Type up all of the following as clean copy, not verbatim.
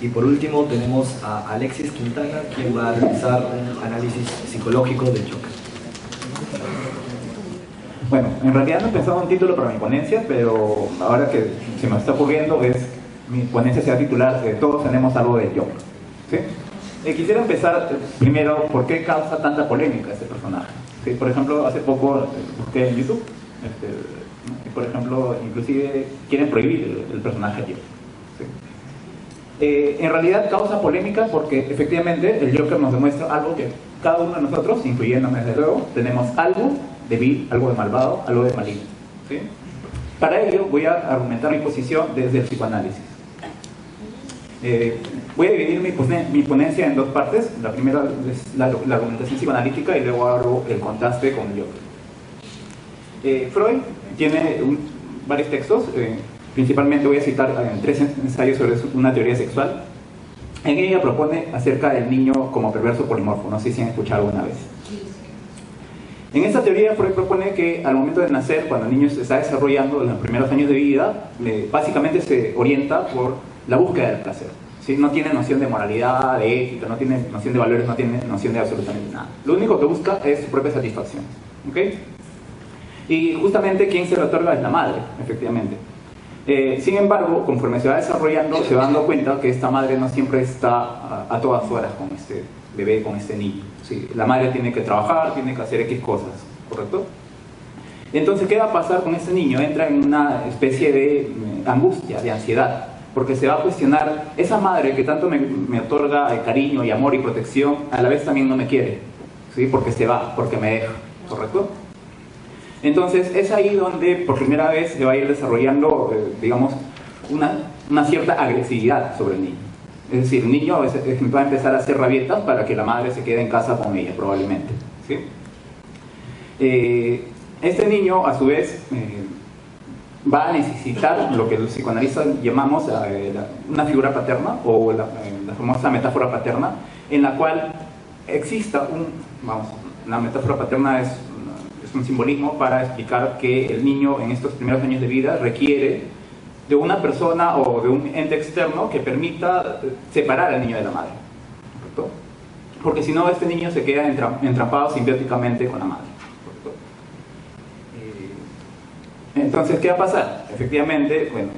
Y por último tenemos a Alexis Quintana, quien va a realizar un análisis psicológico del Joker. Bueno, en realidad no he pensado un título para mi ponencia, pero ahora que se me está ocurriendo es mi ponencia se va a titular Todos tenemos algo del Joker, ¿sí? Quisiera empezar primero por qué causa tanta polémica este personaje, ¿sí? Por ejemplo, hace poco busqué en YouTube, por ejemplo, inclusive quieren prohibir el personaje Joker, ¿sí? En realidad causa polémica porque efectivamente el Joker nos demuestra algo que cada uno de nosotros, incluyéndome desde luego, tenemos algo de vil, algo de malvado, algo de maligno, ¿sí? Para ello voy a argumentar mi posición desde el psicoanálisis. Voy a dividir mi ponencia en dos partes. La primera es la argumentación psicoanalítica y luego hago el contraste con el Joker. Freud tiene varios textos, principalmente voy a citar en 3 ensayos sobre una teoría sexual. En ella propone acerca del niño como perverso polimorfo, no sé si han escuchado alguna vez. En esta teoría Freud propone que al momento de nacer, cuando el niño se está desarrollando en los primeros años de vida, básicamente se orienta por la búsqueda del placer, ¿sí? No tiene noción de moralidad, de ética, no tiene noción de valores, no tiene noción de absolutamente nada. Lo único que busca es su propia satisfacción, ¿ok? Y justamente quien se lo otorga es la madre, efectivamente. Sin embargo, conforme se va desarrollando, se va dando cuenta que esta madre no siempre está a todas horas con este bebé, con este niño, ¿sí? La madre tiene que trabajar, tiene que hacer X cosas, ¿correcto? Entonces, ¿qué va a pasar con este niño? Entra en una especie de angustia, de ansiedad, porque se va a cuestionar, esa madre que tanto me otorga cariño y amor y protección, a la vez también no me quiere, ¿sí? Porque se va, porque me deja, ¿correcto? Entonces es ahí donde por primera vez se va a ir desarrollando, digamos, una cierta agresividad sobre el niño. Es decir, el niño va a empezar a hacer rabietas para que la madre se quede en casa con ella, probablemente, ¿sí? Este niño, a su vez, va a necesitar lo que los psicoanalistas llamamos una figura paterna, o la famosa metáfora paterna, en la cual exista la metáfora paterna es un simbolismo para explicar que el niño en estos primeros años de vida requiere de una persona o de un ente externo que permita separar al niño de la madre, ¿correcto? Porque si no, este niño se queda entrampado simbióticamente con la madre, ¿correcto? Entonces, ¿qué va a pasar? Efectivamente, bueno,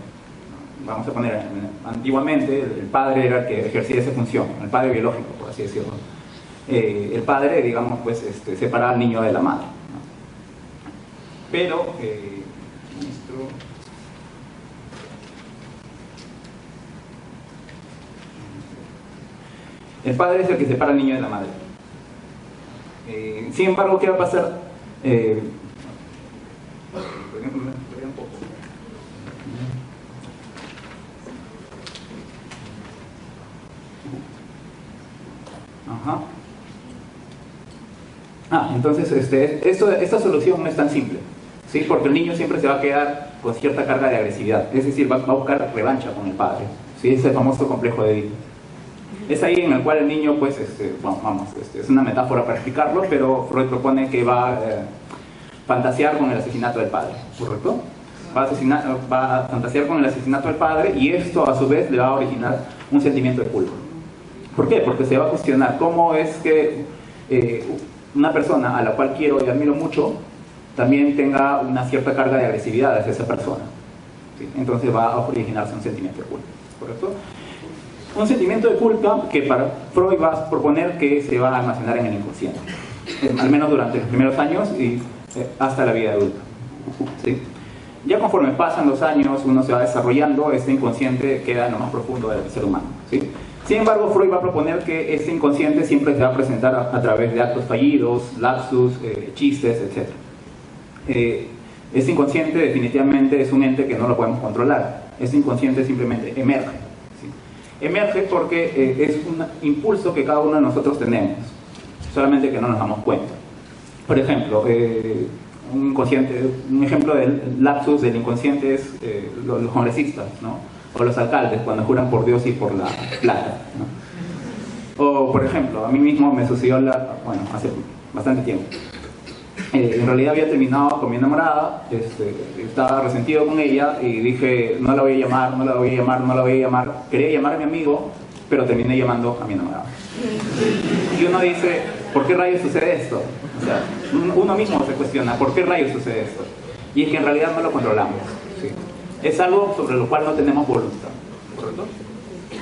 vamos a poner, antiguamente el padre era el que ejercía esa función, el padre biológico, por así decirlo. El padre, digamos, pues separa al niño de la madre, ¿no? Pero el padre es el que separa al niño de la madre. Sin embargo, ¿qué va a pasar? Entonces esta solución no es tan simple, ¿sí? Porque el niño siempre se va a quedar con cierta carga de agresividad, es decir, va a buscar revancha con el padre, ¿sí? Ese famoso complejo de Edipo. Es ahí en el cual el niño, pues, es una metáfora para explicarlo, pero Freud propone que va a fantasear con el asesinato del padre, ¿correcto? Va a fantasear con el asesinato del padre y esto a su vez le va a originar un sentimiento de culpa. ¿Por qué? Porque se va a cuestionar cómo es que una persona a la cual quiero y admiro mucho también tenga una cierta carga de agresividad hacia esa persona, ¿sí? Entonces va a originarse un sentimiento de culpa, ¿correcto? Un sentimiento de culpa que para Freud va a proponer que se va a almacenar en el inconsciente, al menos durante los primeros años y hasta la vida adulta, ¿sí? Ya conforme pasan los años, uno se va desarrollando, este inconsciente queda en lo más profundo del ser humano, ¿sí? Sin embargo, Freud va a proponer que este inconsciente siempre se va a presentar a través de actos fallidos, lapsus, chistes, etc. Este inconsciente definitivamente es un ente que no lo podemos controlar. Este inconsciente simplemente emerge, ¿sí? Emerge porque es un impulso que cada uno de nosotros tenemos, solamente que no nos damos cuenta. Por ejemplo, un ejemplo del lapsus del inconsciente es los congresistas, ¿no? O los alcaldes cuando juran por Dios y por la plata, ¿no? O por ejemplo, a mí mismo me sucedió hace bastante tiempo. En realidad había terminado con mi enamorada, estaba resentido con ella y dije, no la voy a llamar, no la voy a llamar, no la voy a llamar. Quería llamar a mi amigo pero terminé llamando a mi enamorada. Y uno dice, ¿por qué rayos sucede esto? O sea, uno mismo se cuestiona, ¿por qué rayos sucede esto? Y es que en realidad no lo controlamos, ¿sí? Es algo sobre lo cual no tenemos voluntad, ¿correcto?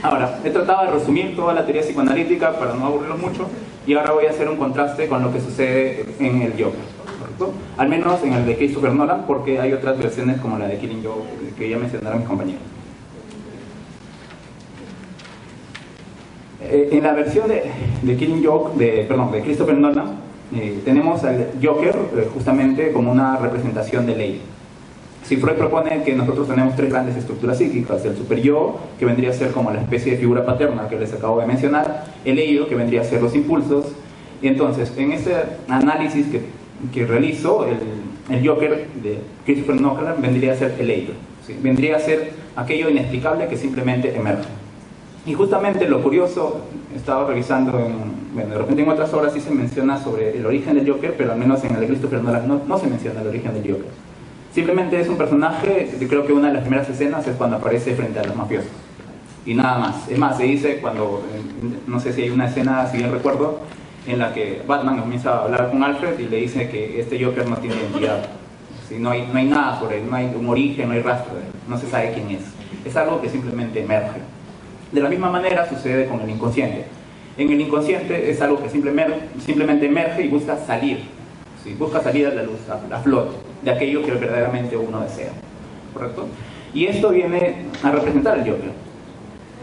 Ahora, he tratado de resumir toda la teoría psicoanalítica para no aburrirlos mucho, y ahora voy a hacer un contraste con lo que sucede en el Joker, ¿correcto? Al menos en el de Christopher Nolan, porque hay otras versiones como la de Killing Joke que ya mencionaron mis compañeros. En la versión de Killing Joke, de Christopher Nolan, tenemos al Joker justamente como una representación de ley. Si Freud propone que nosotros tenemos tres grandes estructuras psíquicas: el superyo, que vendría a ser como la especie de figura paterna que les acabo de mencionar, el ello, que vendría a ser los impulsos. Y entonces, en este análisis que realizo, el Joker de Christopher Nolan vendría a ser el ello, ¿sí? Vendría a ser aquello inexplicable que simplemente emerge. Y justamente lo curioso, he estado revisando, de repente en otras obras sí se menciona sobre el origen del Joker, pero al menos en el de Christopher Nolan no se menciona el origen del Joker. Simplemente es un personaje, creo que una de las primeras escenas es cuando aparece frente a los mafiosos. Y nada más. Es más, se dice cuando, no sé si hay una escena, si bien recuerdo, en la que Batman comienza a hablar con Alfred y le dice que este Joker no tiene identidad. ¿Sí? No hay nada sobre él, no hay un origen, no hay rastro de él, no se sabe quién es. Es algo que simplemente emerge. De la misma manera sucede con el inconsciente. En el inconsciente es algo que simplemente emerge y busca salir, ¿sí? Busca salir a la luz, a flote, de aquello que verdaderamente uno desea, ¿correcto? Y esto viene a representar el Joker.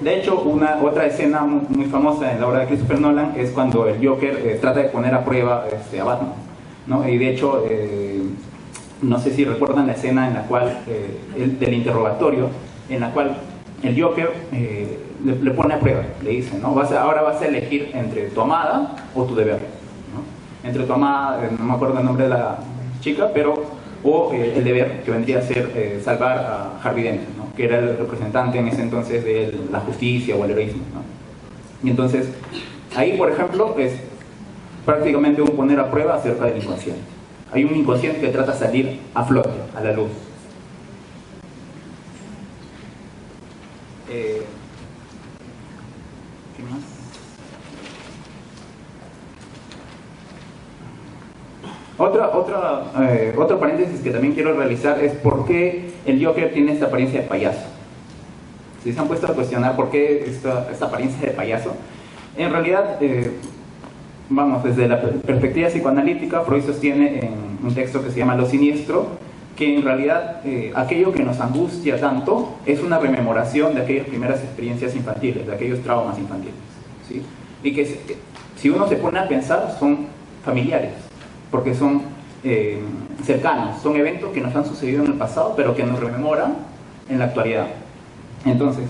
De hecho, otra escena muy famosa en la obra de Christopher Nolan es cuando el Joker trata de poner a prueba a Batman, ¿no? Y de hecho, no sé si recuerdan la escena en la cual, del interrogatorio, en la cual el Joker le pone a prueba, le dice, ¿no? Ahora vas a elegir entre tu amada o tu deber, ¿no? Entre tu amada, no me acuerdo el nombre de la chica, o el deber, que vendría a ser salvar a Harvey Dent, ¿no? Que era el representante en ese entonces de la justicia o el heroísmo, ¿no? Y entonces, ahí por ejemplo, es prácticamente un poner a prueba acerca del inconsciente. Hay un inconsciente que trata de salir a flote, a la luz. ¿Qué más? Otro paréntesis que también quiero realizar es por qué el Joker tiene esta apariencia de payaso. Si se han puesto a cuestionar por qué esta apariencia de payaso, en realidad, vamos, desde la perspectiva psicoanalítica, Freud sostiene en un texto que se llama Lo Siniestro, que en realidad aquello que nos angustia tanto es una rememoración de aquellas primeras experiencias infantiles, de aquellos traumas infantiles, ¿sí? Y que si uno se pone a pensar, son familiares, porque son cercanos, son eventos que nos han sucedido en el pasado, pero que nos rememoran en la actualidad. Entonces,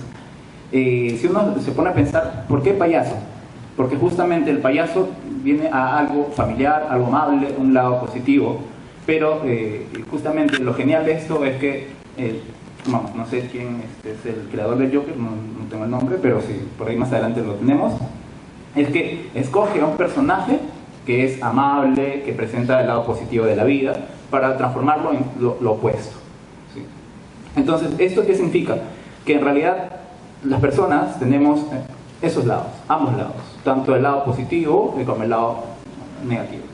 si uno se pone a pensar, ¿por qué payaso? Porque justamente el payaso viene a algo familiar, algo amable, un lado positivo, pero justamente lo genial de esto es que, no sé quién es el creador del Joker, no tengo el nombre, pero sí, por ahí más adelante lo tenemos, es que escoge a un personaje que es amable, que presenta el lado positivo de la vida, para transformarlo en lo opuesto, ¿sí? Entonces, ¿esto qué significa? Que en realidad las personas tenemos esos lados, ambos lados, tanto el lado positivo como el lado negativo.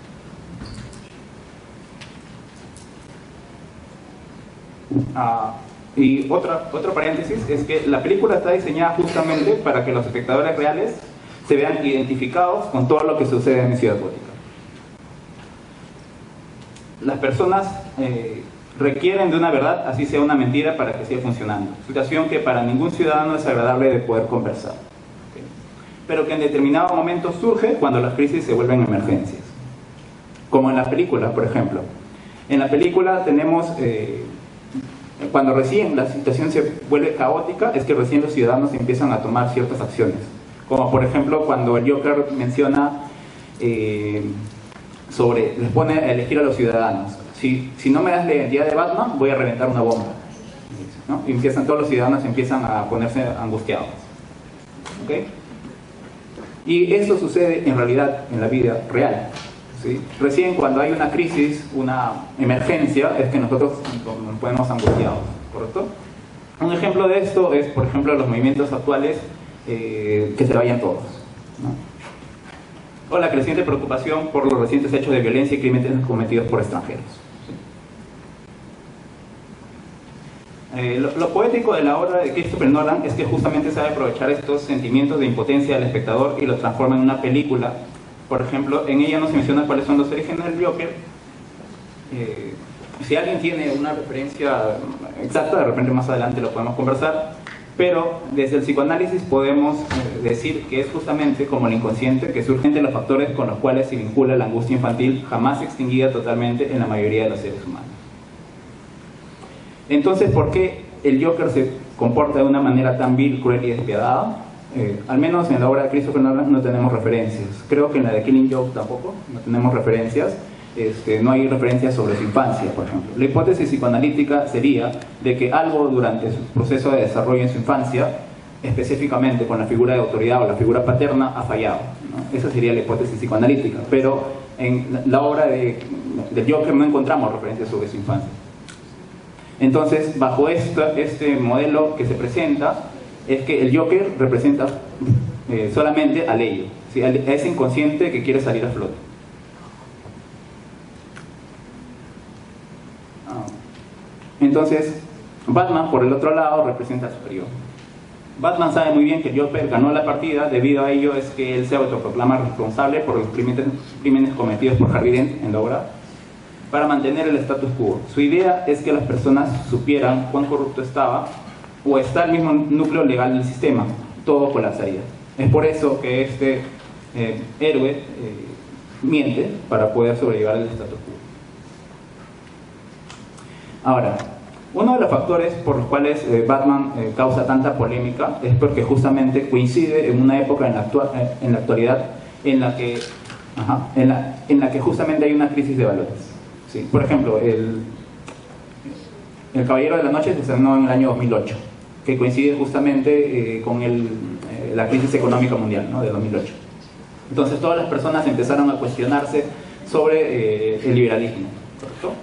Y otro paréntesis es que la película está diseñada justamente para que los espectadores reales se vean identificados con todo lo que sucede en Ciudad Gótica. Las personas requieren de una verdad, así sea una mentira, para que siga funcionando. Situación que para ningún ciudadano es agradable de poder conversar, ¿okay? Pero que en determinado momento surge cuando las crisis se vuelven emergencias. Como en la película, por ejemplo. En la película tenemos, cuando recién la situación se vuelve caótica, es que recién los ciudadanos empiezan a tomar ciertas acciones. Como por ejemplo cuando el Joker menciona les pone a elegir a los ciudadanos. Si no me das la identidad de Batman, voy a reventar una bomba, ¿no? Y todos los ciudadanos empiezan a ponerse angustiados, ¿okay? Y esto sucede en realidad en la vida real, ¿sí? Recién cuando hay una crisis, una emergencia, es que nosotros nos ponemos angustiados, ¿correcto? Un ejemplo de esto es, por ejemplo, los movimientos actuales que se vayan todos, ¿no? O la creciente preocupación por los recientes hechos de violencia y crímenes cometidos por extranjeros. Lo poético de la obra de Christopher Nolan es que justamente sabe aprovechar estos sentimientos de impotencia del espectador y los transforma en una película. Por ejemplo, en ella no se menciona cuáles son los orígenes del Joker. Si alguien tiene una referencia exacta, de repente más adelante lo podemos conversar, pero desde el psicoanálisis podemos decir que es justamente como el inconsciente que surgen de los factores con los cuales se vincula la angustia infantil, jamás extinguida totalmente en la mayoría de los seres humanos. Entonces, ¿por qué el Joker se comporta de una manera tan vil, cruel y despiadada? Al menos en la obra de Christopher Nolan no tenemos referencias. Creo que en la de Killing Joke tampoco, no tenemos referencias. No hay referencias sobre su infancia, por ejemplo. La hipótesis psicoanalítica sería de que algo durante su proceso de desarrollo en su infancia, específicamente con la figura de autoridad o la figura paterna, ha fallado, ¿no? Esa sería la hipótesis psicoanalítica, pero en la obra de Joker no encontramos referencias sobre su infancia. Entonces, bajo este modelo que se presenta, es que el Joker representa solamente al ello, ¿sí? A ese inconsciente que quiere salir a flote. Entonces, Batman, por el otro lado, representa al superior. Batman sabe muy bien que el Joker ganó la partida, debido a ello es que él se autoproclama responsable por los crímenes cometidos por Harvey Dent en la obra, para mantener el status quo. Su idea es que las personas supieran cuán corrupto estaba, o está el mismo núcleo legal del sistema, todo colapsaría. Es por eso que este héroe miente para poder sobrellevar el status quo. Ahora, uno de los factores por los cuales Batman causa tanta polémica es porque justamente coincide en una época en la actualidad en la que justamente hay una crisis de valores, ¿sí? Por ejemplo, el Caballero de la Noche se estrenó en el año 2008, que coincide justamente con la crisis económica mundial, ¿no? De 2008. Entonces todas las personas empezaron a cuestionarse sobre el liberalismo, ¿correcto?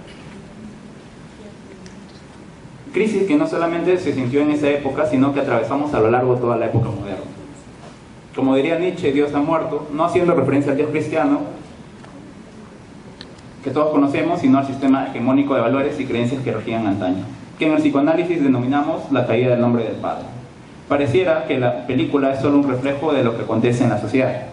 Crisis que no solamente se sintió en esa época, sino que atravesamos a lo largo de toda la época moderna. Como diría Nietzsche, Dios ha muerto, no haciendo referencia al Dios cristiano, que todos conocemos, sino al sistema hegemónico de valores y creencias que regían antaño, que en el psicoanálisis denominamos la caída del nombre del padre. Pareciera que la película es solo un reflejo de lo que acontece en la sociedad.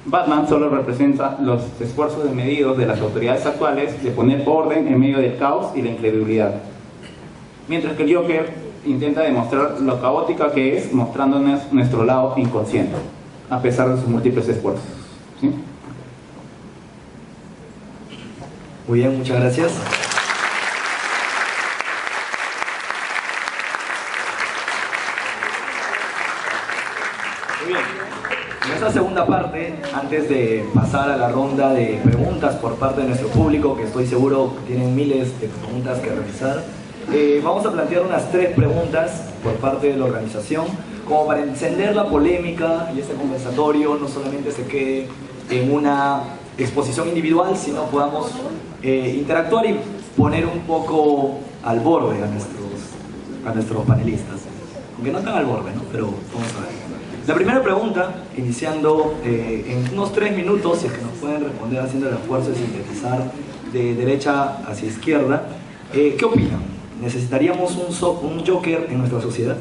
Batman solo representa los esfuerzos desmedidos de las autoridades actuales de poner orden en medio del caos y la incredulidad. Mientras que el Joker intenta demostrar lo caótica que es, mostrándonos nuestro lado inconsciente, a pesar de sus múltiples esfuerzos, ¿sí? Muy bien, muchas gracias. Muy bien. En esta segunda parte, antes de pasar a la ronda de preguntas por parte de nuestro público, que estoy seguro que tienen miles de preguntas que realizar, vamos a plantear unas 3 preguntas por parte de la organización, como para encender la polémica y este conversatorio no solamente se quede en una exposición individual, sino podamos interactuar y poner un poco al borde a nuestros panelistas. Aunque no tan al borde, ¿no? Pero vamos a ver. La primera pregunta, iniciando en unos 3 minutos, si es que nos pueden responder haciendo el esfuerzo de sintetizar de derecha hacia izquierda, ¿qué opinan? ¿Necesitaríamos un Joker en nuestra sociedad?